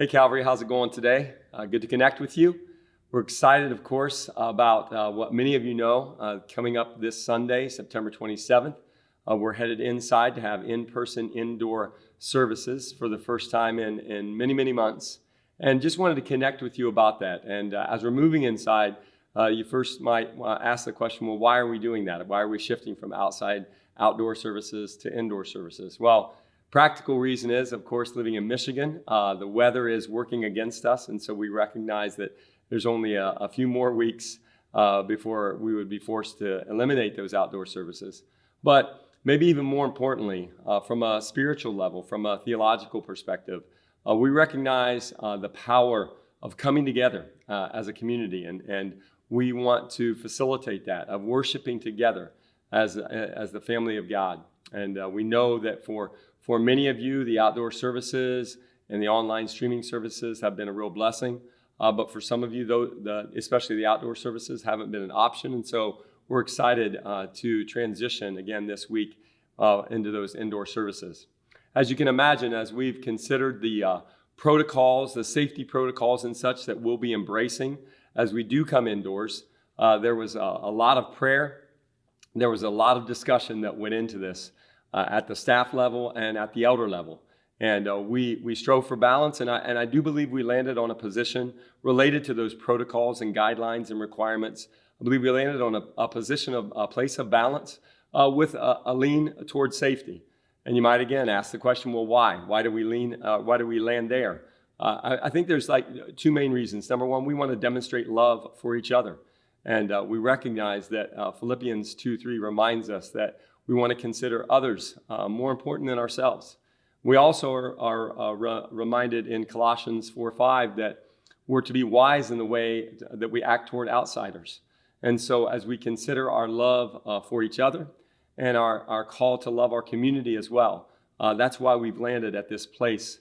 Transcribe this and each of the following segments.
Hey Calvary, how's it going today? Good to connect with you. We're excited, of course, about what many of you know coming up this Sunday, September 27th. We're headed inside to have in-person indoor services for the first time in many, many months. And just wanted to connect with you about that. And as we're moving inside, you first might ask the question, well, why are we doing that? Why are we shifting from outdoor services to indoor services? Well, practical reason is, of course, living in Michigan, the weather is working against us, and so we recognize that there's only a few more weeks before we would be forced to eliminate those outdoor services. But maybe even more importantly, from a spiritual level, from a theological perspective, we recognize the power of coming together as a community, and we want to facilitate that, of worshiping together as the family of God. And we know that for many of you, the outdoor services and the online streaming services have been a real blessing. But for some of you, though, especially the outdoor services, haven't been an option. And so we're excited to transition again this week into those indoor services. As you can imagine, as we've considered the protocols, the safety protocols and such that we'll be embracing as we do come indoors, there was a lot of prayer. There was a lot of discussion that went into this at the staff level and at the elder level. And we strove for balance, and I do believe we landed on a position related to those protocols and guidelines and requirements. I believe we landed on a position of a place of balance with a lean towards safety. And you might again ask the question, well, why? Why do we land there? I think there's like two main reasons. Number one, we want to demonstrate love for each other. And we recognize that Philippians 2:3 reminds us that we want to consider others more important than ourselves. We also are reminded in Colossians 4:5 that we're to be wise in the way that we act toward outsiders. And so as we consider our love for each other and our call to love our community as well, that's why we've landed at this place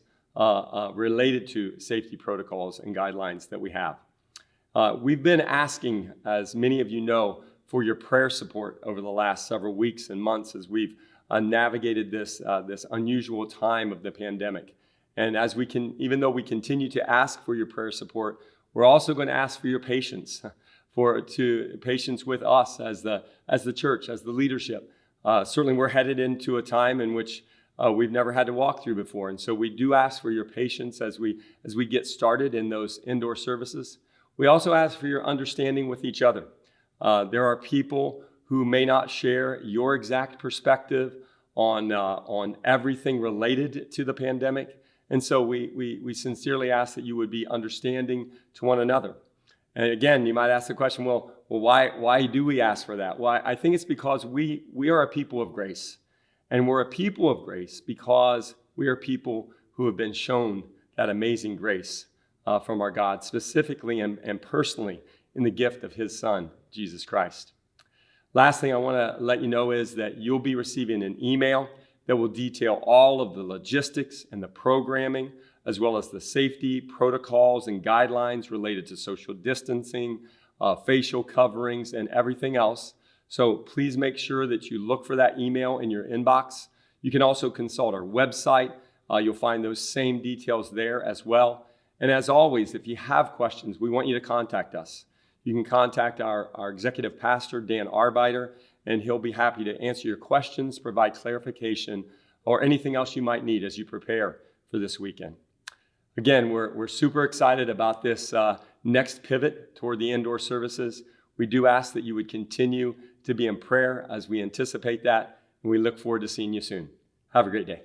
related to safety protocols and guidelines that we have. We've been asking, as many of you know, for your prayer support over the last several weeks and months as we've navigated this unusual time of the pandemic. And as even though we continue to ask for your prayer support, we're also going to ask for your patience, patience with us as the church, as the leadership. Certainly, we're headed into a time in which we've never had to walk through before, and so we do ask for your patience as we get started in those indoor services. We also ask for your understanding with each other. There are people who may not share your exact perspective on everything related to the pandemic. And so we sincerely ask that you would be understanding to one another. And again, you might ask the question, well, why do we ask for that? Well, I think it's because we are a people of grace. And we're a people of grace because we are people who have been shown that amazing grace from our God, specifically and personally in the gift of his Son, Jesus Christ. Last thing I want to let you know is that you'll be receiving an email that will detail all of the logistics and the programming, as well as the safety protocols and guidelines related to social distancing, facial coverings, and everything else. So please make sure that you look for that email in your inbox. You can also consult our website. You'll find those same details there as well. And as always, if you have questions, we want you to contact us. You can contact our executive pastor, Dan Arbeiter, and he'll be happy to answer your questions, provide clarification, or anything else you might need as you prepare for this weekend. Again, we're super excited about this next pivot toward the indoor services. We do ask that you would continue to be in prayer as we anticipate that, and we look forward to seeing you soon. Have a great day.